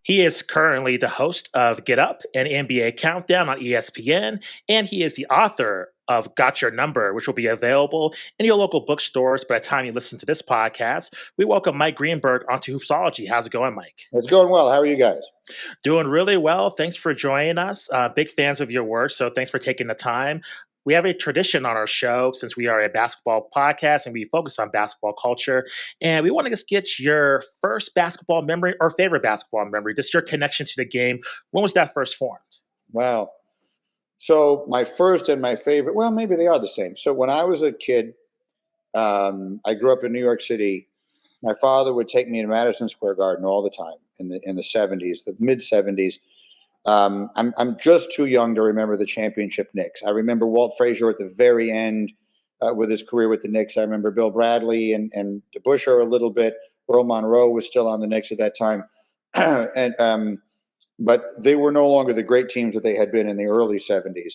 He is currently the host of Get Up, an NBA Countdown on ESPN, and he is the author of Got Your Number, which will be available in your local bookstores by the time you listen to this podcast. We welcome Mike Greenberg onto Hoopsology. How's it going, Mike? It's going well. How are you guys? Doing really well. Thanks for joining us. Big fans of your work, so thanks for taking the time. We have a tradition on our show since we are a basketball podcast and we focus on basketball culture. And we want to just get your first basketball memory or favorite basketball memory, just your connection to the game. When was that first formed? Wow. So my first and my favorite, well, maybe they are the same. So when I was a kid, I grew up in New York City. My father would take me to Madison Square Garden all the time in the 70s, the mid 70s. I'm just too young to remember the championship Knicks. I remember Walt Frazier at the very end with his career with the Knicks. I remember Bill Bradley and DeBusschere a little bit. Earl Monroe was still on the Knicks at that time, but they were no longer the great teams that they had been in the early 70s.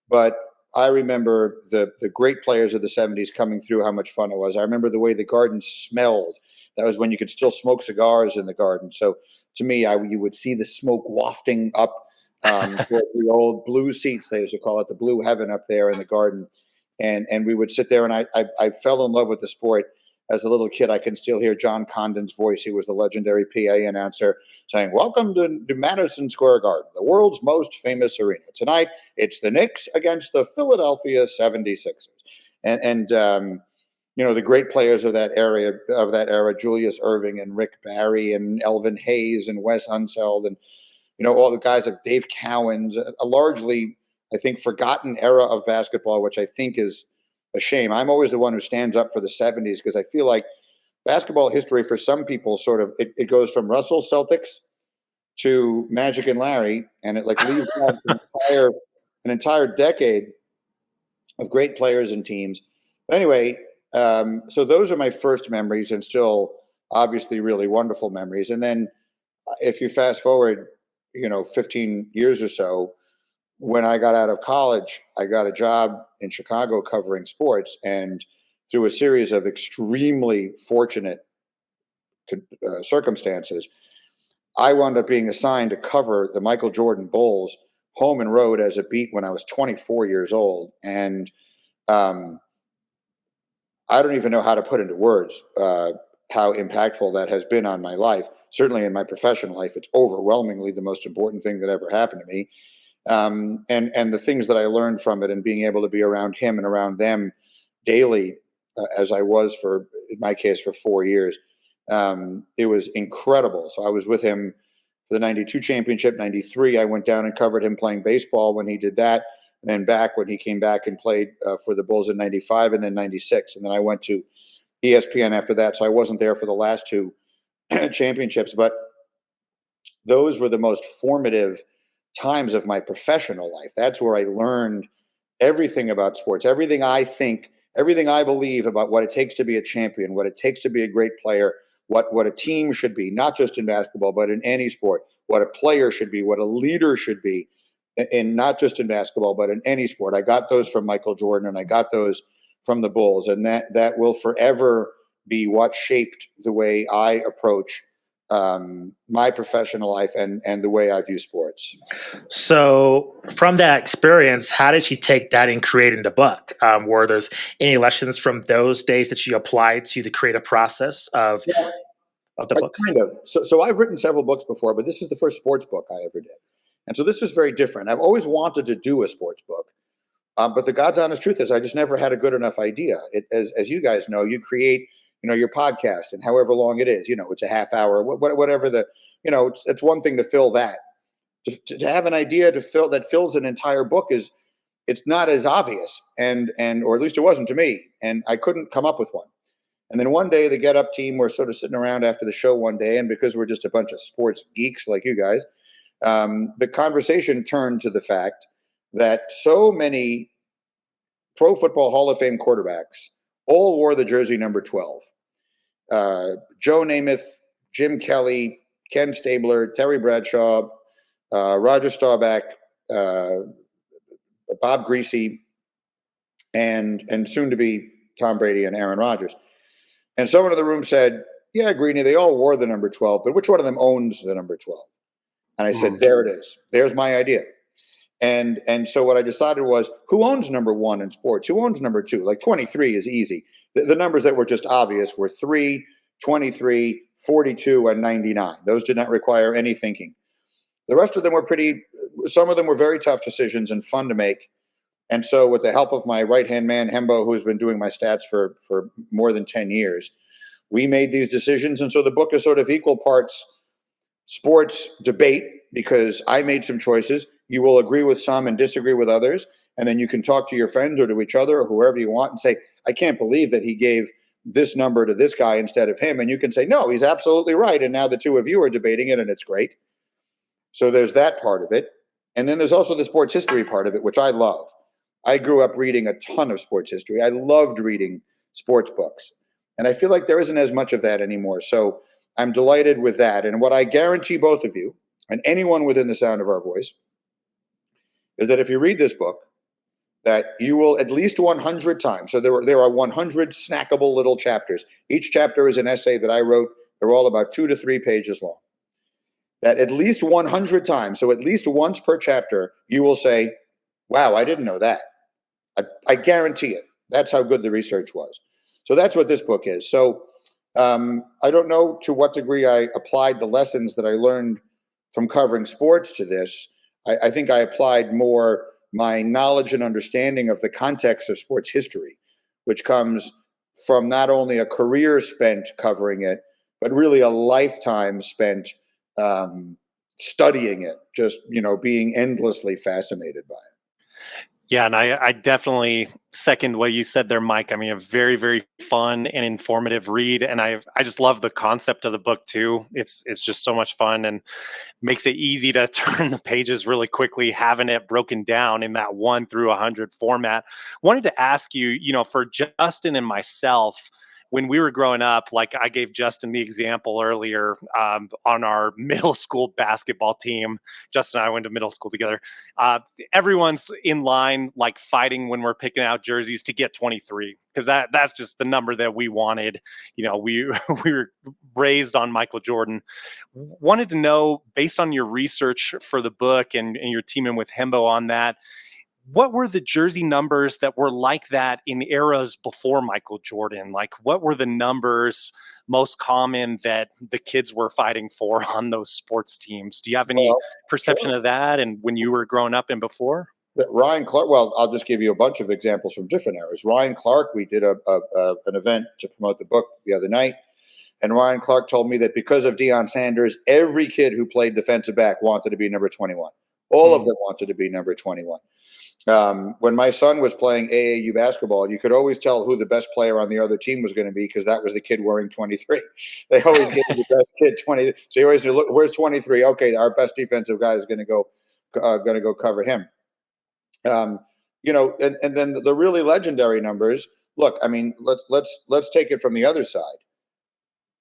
But I remember the great players of the 70s coming through, how much fun it was. I remember the way the Garden smelled. That was when you could still smoke cigars in the Garden. So to me, you would see the smoke wafting up the old blue seats, they used to call it, the blue heaven up there in the Garden. And we would sit there, and I fell in love with the sport. As a little kid, I can still hear John Condon's voice. He was the legendary PA announcer saying, "Welcome to Madison Square Garden, the world's most famous arena. Tonight, it's the Knicks against the Philadelphia 76ers." And the great players of that era, Julius Erving and Rick Barry and Elvin Hayes and Wes Unseld and all the guys like Dave Cowens, a largely, I think, forgotten era of basketball, which I think is a shame. I'm always the one who stands up for the 70s because I feel like basketball history for some people sort of, it goes from Russell Celtics to Magic and Larry, and it like leaves out an entire decade of great players and teams. But anyway, so those are my first memories, and still obviously really wonderful memories. And then if you fast forward 15 years or so, when I got out of college, I got a job in Chicago covering sports, and through a series of extremely fortunate circumstances, I wound up being assigned to cover the Michael Jordan Bulls home and road as a beat when I was 24 years old. And I don't even know how to put into words how impactful that has been on my life. Certainly in my professional life, it's overwhelmingly the most important thing that ever happened to me. And the things that I learned from it, and being able to be around him and around them daily, as I was in my case, for 4 years, it was incredible. So I was with him for the 92 championship. 93, I went down and covered him playing baseball when he did that. And then back when he came back and played for the Bulls in 95 and then 96. And then I went to ESPN after that. So I wasn't there for the last two championships, but those were the most formative times of my professional life. That's where I learned everything about sports, everything I think, everything I believe about what it takes to be a champion, what it takes to be a great player, what a team should be, not just in basketball, but in any sport, what a player should be, what a leader should be, and not just in basketball, but in any sport. I got those from Michael Jordan, and I got those from the Bulls, and that will forever be what shaped the way I approach my professional life and the way I view sports. So from that experience, how did you take that in creating the book? Were there any lessons from those days that you applied to the creative process of the book? Kind of. So I've written several books before, but this is the first sports book I ever did. And so this was very different. I've always wanted to do a sports book. But the God's honest truth is I just never had a good enough idea. As you guys know, you create, your podcast, and however long it is, it's a half hour, whatever it's one thing to fill that. To have an idea that fills an entire book it's not as obvious, and or at least it wasn't to me, and I couldn't come up with one. And then one day the Get Up team were sort of sitting around after the show one day, and because we're just a bunch of sports geeks like you guys, the conversation turned to the fact that so many Pro Football Hall of Fame quarterbacks all wore the jersey number 12. Joe Namath, Jim Kelly, Ken Stabler, Terry Bradshaw, Roger Staubach, Bob Greasy, and soon to be Tom Brady and Aaron Rodgers. And someone in the room said, "Yeah, Greeny, they all wore the number 12, but which one of them owns the number 12?" And I said, there it is. There's my idea. And so what I decided was, who owns number one in sports? Who owns number two? Like 23 is easy. The numbers that were just obvious were 3, 23, 42, and 99. Those did not require any thinking. The rest of them were some of them were very tough decisions and fun to make. And so with the help of my right-hand man, Hembo, who's been doing my stats for more than 10 years, we made these decisions. And so the book is sort of equal parts sports debate, because I made some choices. You will agree with some and disagree with others. And then you can talk to your friends or to each other or whoever you want and say, I can't believe that he gave this number to this guy instead of him. And you can say, no, he's absolutely right. And now the two of you are debating it, and it's great. So there's that part of it. And then there's also the sports history part of it, which I love. I grew up reading a ton of sports history. I loved reading sports books. And I feel like there isn't as much of that anymore. So I'm delighted with that. And what I guarantee both of you and anyone within the sound of our voice is that if you read this book, that you will at least 100 times. So there are 100 snackable little chapters. Each chapter is an essay that I wrote. They're all about 2 to 3 pages long. That at least 100 times, so at least once per chapter, you will say, wow, I didn't know that. I guarantee it. That's how good the research was. So that's what this book is. So I don't know to what degree I applied the lessons that I learned from covering sports to this. I think I applied more my knowledge and understanding of the context of sports history, which comes from not only a career spent covering it, but really a lifetime spent studying it, just, being endlessly fascinated by it. Yeah, and I definitely second what you said there, Mike. I mean, a very, very fun and informative read, and I just love the concept of the book too. It's just so much fun and makes it easy to turn the pages really quickly, having it broken down in that 1 through 100 format. Wanted to ask you, for Justin and myself, when we were growing up, like I gave Justin the example earlier, on our middle school basketball team. Justin and I went to middle school together. Everyone's in line, like fighting when we're picking out jerseys to get 23, because that's just the number that we wanted. We we were raised on Michael Jordan. Wanted to know, based on your research for the book and your teaming with Hembo on that, what were the jersey numbers that were like that in eras before Michael Jordan? Like, what were the numbers most common that the kids were fighting for on those sports teams? Do you have any perception of that, and when you were growing up and before? Ryan Clark, well, I'll just give you a bunch of examples from different eras. Ryan Clark, we did an event to promote the book the other night, and Ryan Clark told me that because of Deion Sanders, every kid who played defensive back wanted to be number 21. All of them wanted to be number 21. When my son was playing AAU basketball, you could always tell who the best player on the other team was going to be, because that was the kid wearing 23. They always get the best kid 20. So you always look, where's 23? Okay, our best defensive guy is going to go cover him. And then the really legendary numbers. Look, I mean, let's take it from the other side.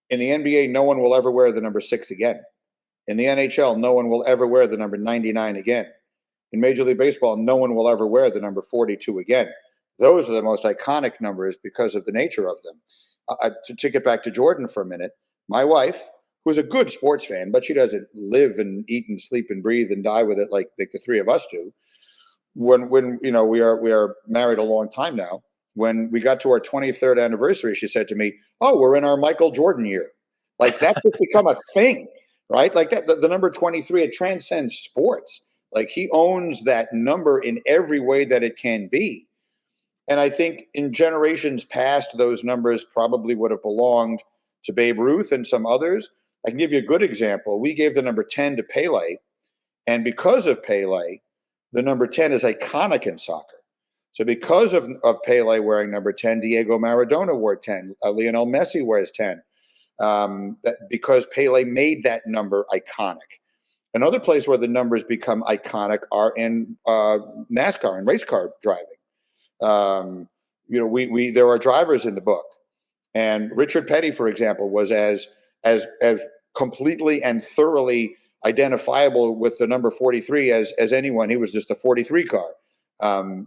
In the NBA, no one will ever wear the number 6 again. In the NHL, no one will ever wear the number 99 again. In Major League Baseball, no one will ever wear the number 42 again. Those are the most iconic numbers because of the nature of them. To get back to Jordan for a minute, my wife, who's a good sports fan, but she doesn't live and eat and sleep and breathe and die with it like the three of us do. When we are married a long time now. When we got to our 23rd anniversary, she said to me, "Oh, we're in our Michael Jordan year." Like, that's just become a thing, right? Like that, the number 23, it transcends sports. Like, he owns that number in every way that it can be. And I think in generations past, those numbers probably would have belonged to Babe Ruth and some others. I can give you a good example. We gave the number 10 to Pele. And because of Pele, the number 10 is iconic in soccer. So because of Pele wearing number 10, Diego Maradona wore 10. Lionel Messi wears 10. Because Pele made that number iconic. Another place where the numbers become iconic are in NASCAR and race car driving. There are drivers in the book, and Richard Petty, for example, was as completely and thoroughly identifiable with the number 43 as anyone. He was just the 43 car.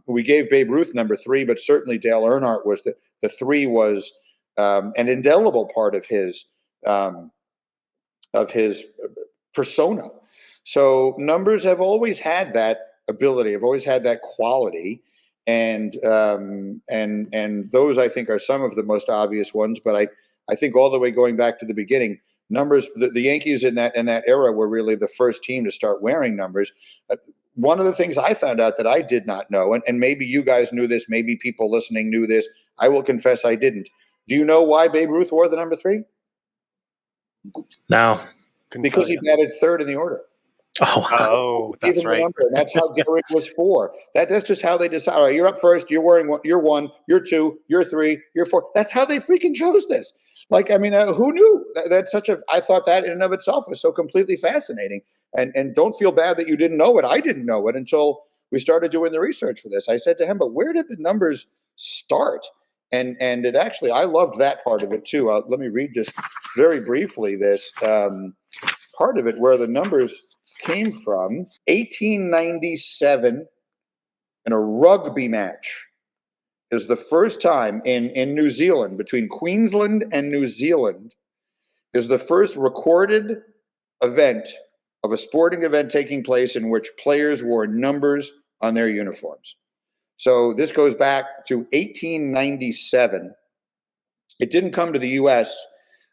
We gave Babe Ruth number 3, but certainly Dale Earnhardt was the 3 was an indelible part of his persona. So numbers have always had that ability, have always had that quality, and those I think are some of the most obvious ones. But I think all the way going back to the beginning, numbers. The Yankees in that era were really the first team to start wearing numbers. One of the things I found out that I did not know, and maybe you guys knew this, maybe people listening knew this. I will confess I didn't. Do you know why Babe Ruth wore the number 3? No. Because he batted third in the order. Oh, wow. Oh, that's right. Number, and that's how Gehrig was 4. That's just how they decide. All right, you're up first. You're wearing one. You're 1. You're 2. You're 3. You're 4. That's how they freaking chose this. Like, I mean, who knew? That's such a. I thought that in and of itself was so completely fascinating. And don't feel bad that you didn't know it. I didn't know it until we started doing the research for this. I said to him, "But where did the numbers start?" And it actually, I loved that part of it too. Let me read just very briefly this part of it where the numbers came from. 1897 in a rugby match is the first time in New Zealand, between Queensland and New Zealand, is the first recorded event of a sporting event taking place in which players wore numbers on their uniforms. So this goes back to 1897. It didn't come to the U.S.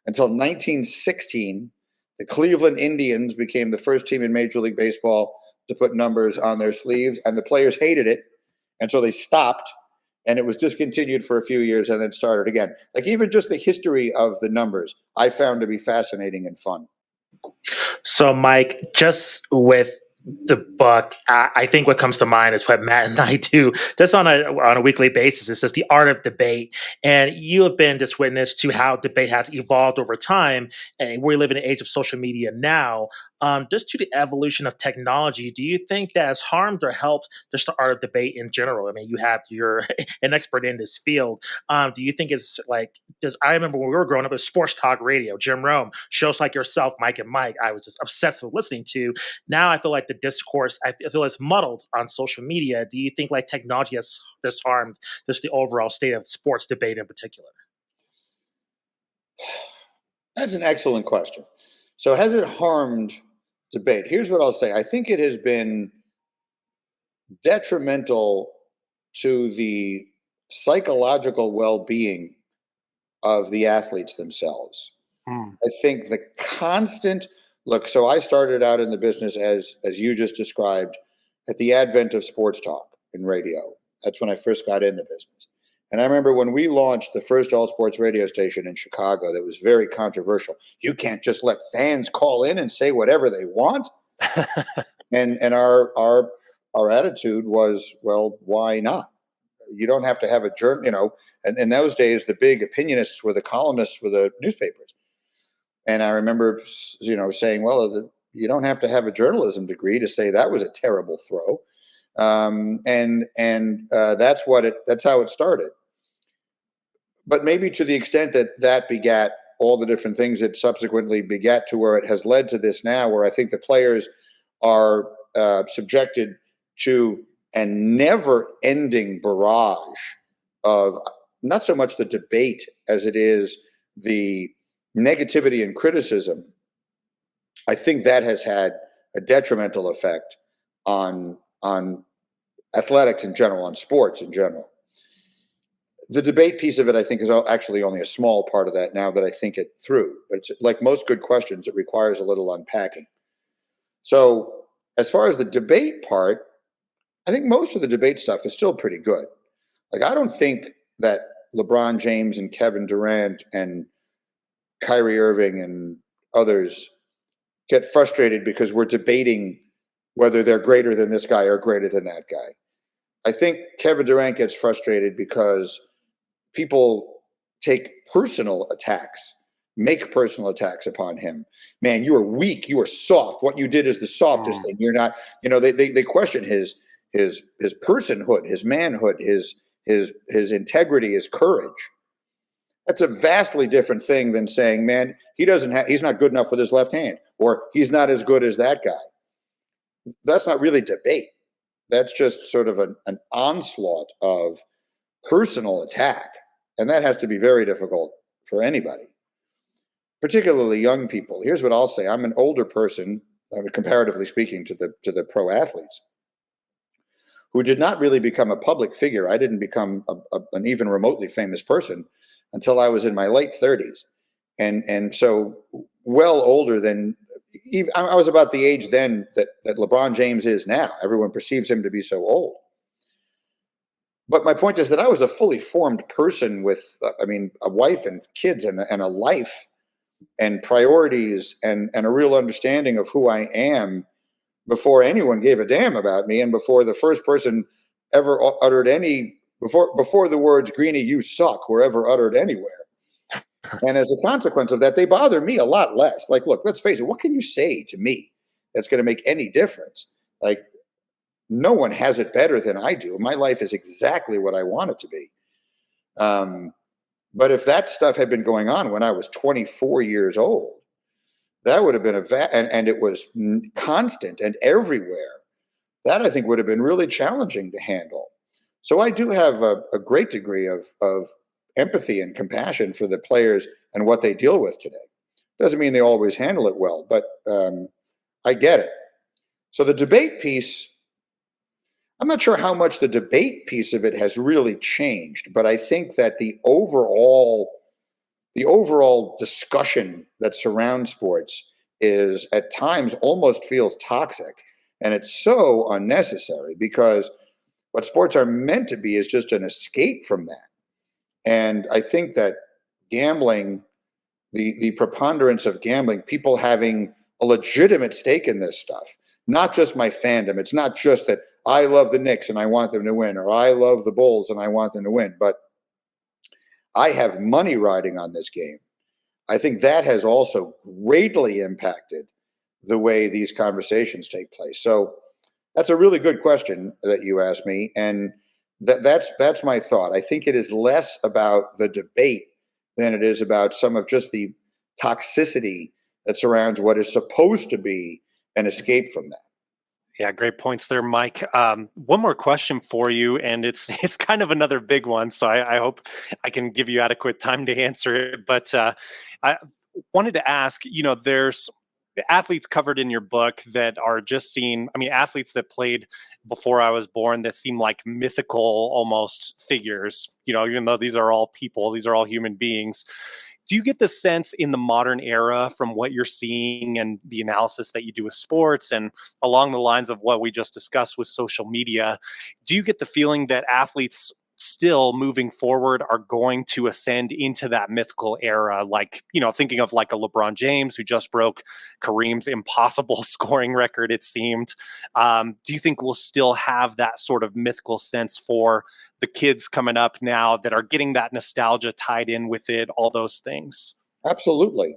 until 1916. The Cleveland Indians became the first team in Major League Baseball to put numbers on their sleeves, and the players hated it, and so they stopped, and it was discontinued for a few years and then started again. Like, even just the history of the numbers, I found to be fascinating and fun. So, Mike, just with the book, I think what comes to mind is what Matt and I do just on a weekly basis. It's just the art of debate, and you have been just witness to how debate has evolved over time. And we live in an age of social media now. Just to the evolution of technology, do you think that has harmed or helped just the art of debate in general? I mean, you're an expert in this field. Do you think it's like? I remember when we were growing up, it was sports talk radio, Jim Rome, shows like yourself, Mike and Mike. I was just obsessed with listening to. Now I feel like the discourse, I feel it's muddled on social media. Do you think like technology has just harmed just the overall state of sports debate in particular? That's an excellent question. So has it harmed debate? Here's what I'll say. I think it has been detrimental to the psychological well-being of the athletes themselves. I think the constant look, so I started out in the business as you just described at the advent of sports talk in radio. That's when I first got in the business. And I remember when we launched the first all sports radio station in Chicago, that was very controversial. You can't just let fans call in and say whatever they want. and our attitude was, well, why not? You don't have to have a journal, and in those days, the big opinionists were the columnists for the newspapers. And I remember, saying, well, you don't have to have a journalism degree to say that was a terrible throw. That's how it started. But maybe to the extent that begat all the different things it subsequently begat to where it has led to this now, where I think the players are subjected to a never-ending barrage of not so much the debate as it is the negativity and criticism. I think that has had a detrimental effect on athletics in general, on sports in general. The debate piece of it, I think, is actually only a small part of that now that I think it through. But it's like most good questions, it requires a little unpacking. So as far as the debate part, I think most of the debate stuff is still pretty good. Like, I don't think that LeBron James and Kevin Durant and Kyrie Irving and others get frustrated because we're debating whether they're greater than this guy or greater than that guy. I think Kevin Durant gets frustrated because people make personal attacks upon him. Man, you are weak. You are soft. What you did is the softest thing. You're not, they question his personhood, his manhood, his integrity, his courage. That's a vastly different thing than saying, man, he's not good enough with his left hand, or he's not as good as that guy. That's not really debate. That's just sort of an onslaught of personal attack. And that has to be very difficult for anybody, particularly young people. Here's what I'll say. I'm an older person, I mean, comparatively speaking, to the pro athletes, who did not really become a public figure. I didn't become an even remotely famous person until I was in my late 30s, and so well older than even, I was about the age then that LeBron James is now. Everyone perceives him to be so old. But my point is that I was a fully formed person with, I mean, a wife and kids and a life and priorities and a real understanding of who I am before anyone gave a damn about me, and before the first person ever uttered any, before the words "Greeny, you suck" were ever uttered anywhere. And as a consequence of that, they bother me a lot less. Like, look, let's face it, what can you say to me that's going to make any difference? Like, no one has it better than I do. My life is exactly what I want it to be. But if that stuff had been going on when I was 24 years old, that would have been and it was constant and everywhere. That, I think, would have been really challenging to handle. So I do have a great degree of empathy and compassion for the players and what they deal with today. Doesn't mean they always handle it well, but I get it. So the debate piece, I'm not sure how much the debate piece of it has really changed, but I think that the overall discussion that surrounds sports is at times almost feels toxic. And it's so unnecessary, because what sports are meant to be is just an escape from that. And I think that gambling, the preponderance of gambling, people having a legitimate stake in this stuff, not just my fandom. It's not just that I love the Knicks and I want them to win, or I love the Bulls and I want them to win, but I have money riding on this game. I think that has also greatly impacted the way these conversations take place. So that's a really good question that you asked me, and that's my thought. I think it is less about the debate than it is about some of just the toxicity that surrounds what is supposed to be an escape from that. Yeah, great points there, Mike. One more question for you, and it's kind of another big one, so I hope I can give you adequate time to answer it. But I wanted to ask, there's athletes covered in your book that are just seen, I mean, athletes that played before I was born that seem like mythical almost figures, even though these are all people, these are all human beings. Do you get the sense in the modern era from what you're seeing and the analysis that you do with sports and along the lines of what we just discussed with social media, do you get the feeling that athletes still moving forward are going to ascend into that mythical era? Like, thinking of like a LeBron James who just broke Kareem's impossible scoring record, it seemed. Do you think we'll still have that sort of mythical sense for the kids coming up now that are getting that nostalgia tied in with it, all those things? Absolutely.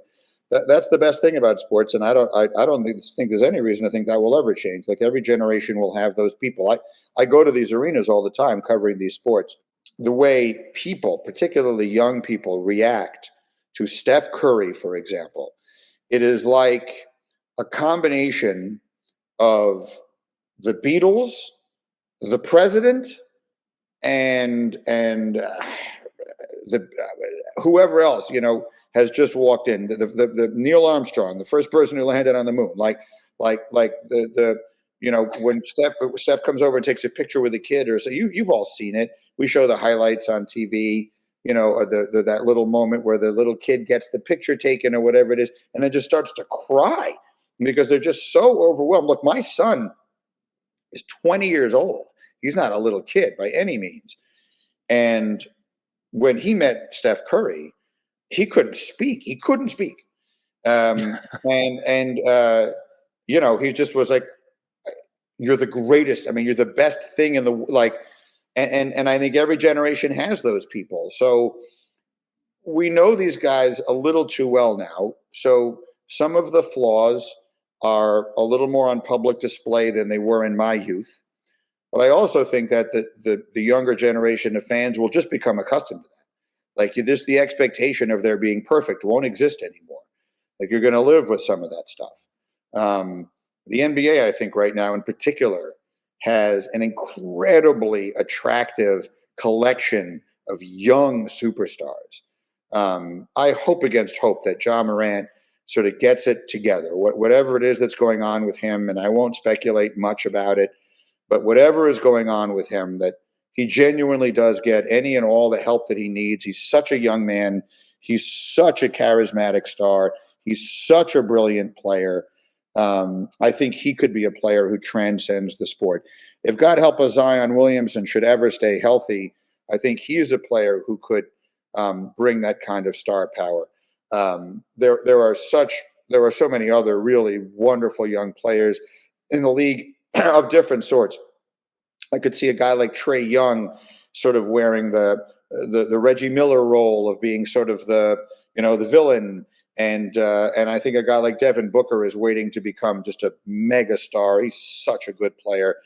That's the best thing about sports, and I don't think there's any reason to think that will ever change. Like, every generation will have those people. I go to these arenas all the time covering these sports. The way people, particularly young people, react to Steph Curry, for example, it is like a combination of the Beatles, the president, and the whoever else has just walked in. The Neil Armstrong, the first person who landed on the moon. Like the when Steph comes over and takes a picture with a kid, or so you've all seen it. We show the highlights on TV. Or that little moment where the little kid gets the picture taken or whatever it is, and then just starts to cry because they're just so overwhelmed. Look, my son is 20 years old. He's not a little kid by any means. And when he met Steph Curry, he couldn't speak. He just was like, "You're the greatest. I mean, you're the best thing in the like." And I think every generation has those people. So we know these guys a little too well now. So some of the flaws are a little more on public display than they were in my youth. But I also think that the younger generation of fans will just become accustomed to that. Like, the expectation of their being perfect won't exist anymore. Like, you're going to live with some of that stuff. The NBA, I think, right now in particular, has an incredibly attractive collection of young superstars. I hope against hope that Ja Morant sort of gets it together, whatever it is that's going on with him, and I won't speculate much about it, but whatever is going on with him, that he genuinely does get any and all the help that he needs. He's such a young man. He's such a charismatic star. He's such a brilliant player. I think he could be a player who transcends the sport. If God help us, Zion Williamson should ever stay healthy, I think he is a player who could bring that kind of star power. There are so many other really wonderful young players in the league of different sorts. I could see a guy like Trae Young sort of wearing the Reggie Miller role of being sort of the villain, and I think a guy like Devin Booker is waiting to become just a mega star. He's such a good player.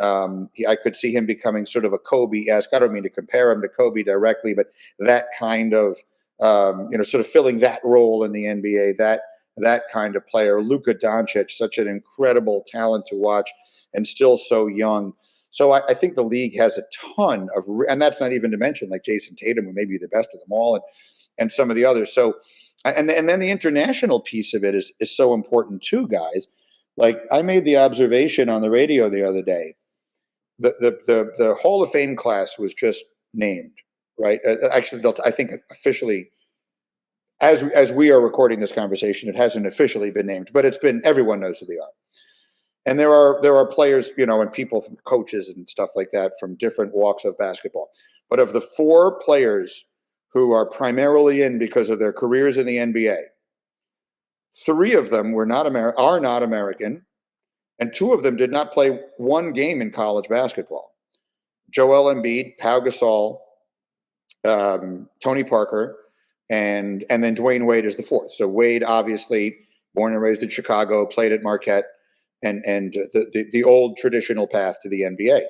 I could see him becoming sort of a Kobe-esque. I don't mean to compare him to Kobe directly, but that kind of sort of filling that role in the NBA. That kind of player. Luka Doncic, such an incredible talent to watch, and still so young. So I think the league has a ton of, and that's not even to mention like Jason Tatum, who may be the best of them all, and some of the others. So, and then the international piece of it is so important too, guys. Like I made the observation on the radio the other day. The Hall of Fame class was just named, right? Actually, I think officially, as we are recording this conversation, it hasn't officially been named, but it's been. Everyone knows who they are. And there are players, and people from coaches and stuff like that from different walks of basketball. But of the 4 players who are primarily in because of their careers in the NBA, 3 of them are not American, and 2 of them did not play one game in college basketball. Joel Embiid, Pau Gasol, Tony Parker, and then Dwayne Wade is the 4th. So Wade, obviously born and raised in Chicago, played at Marquette. And the old traditional path to the NBA.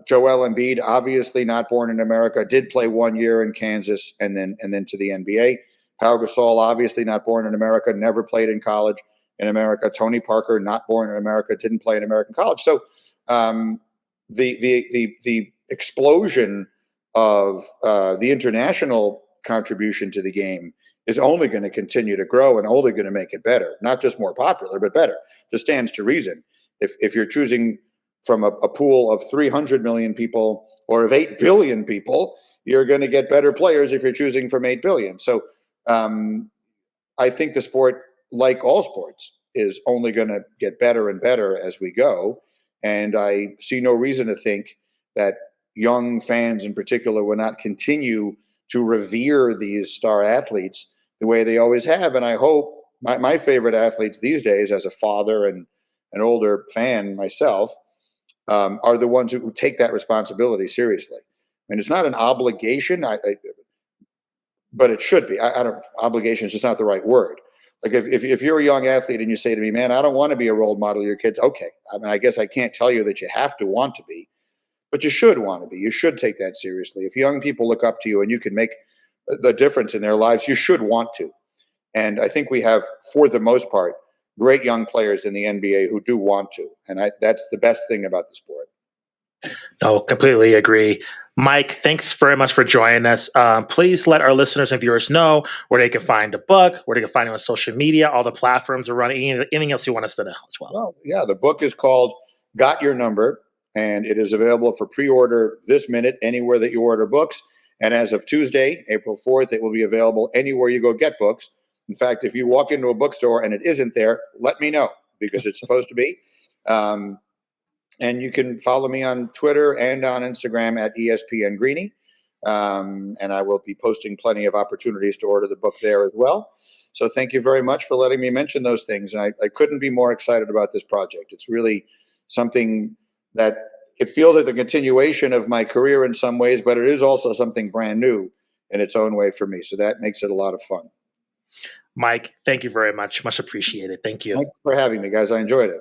Joel Embiid, obviously not born in America, did play 1 year in Kansas and then to the NBA. Pau Gasol, obviously not born in America, never played in college in America. Tony Parker, not born in America, didn't play in American college. So the explosion of the international contribution to the game is only going to continue to grow and only going to make it better, not just more popular, but better. Just stands to reason. If you're choosing from a pool of 300 million people or of 8 billion people, you're going to get better players if you're choosing from 8 billion. So I think the sport, like all sports, is only going to get better and better as we go. And I see no reason to think that young fans in particular will not continue to revere these star athletes the way they always have. And I hope my favorite athletes these days, as a father and an older fan myself, are the ones who take that responsibility seriously. And it's not an obligation, but it should be. Obligation is just not the right word. Like if you're a young athlete and you say to me, man, I don't want to be a role model of your kids. Okay. I mean, I guess I can't tell you that you have to want to be, but you should want to be. You should take that seriously. If young people look up to you and you can make the difference in their lives, you should want to. And I think we have, for the most part, great young players in the NBA who do want to. And that's the best thing about the sport. Oh, completely agree. Mike, thanks very much for joining us. Please let our listeners and viewers know where they can find the book, where they can find it on social media, all the platforms are running, anything else you want us to know as well. Well, yeah, the book is called Got Your Number, and it is available for pre-order this minute anywhere that you order books. And as of Tuesday, April 4th, it will be available anywhere you go get books. In fact, if you walk into a bookstore and it isn't there, let me know, because it's supposed to be. And you can follow me on Twitter and on Instagram at ESPN Greeny. And I will be posting plenty of opportunities to order the book there as well. So thank you very much for letting me mention those things. And I couldn't be more excited about this project. It's really something that it feels like the continuation of my career in some ways, but it is also something brand new in its own way for me. So that makes it a lot of fun. Mike, thank you very much. Much appreciated. Thank you. Thanks for having me, guys. I enjoyed it.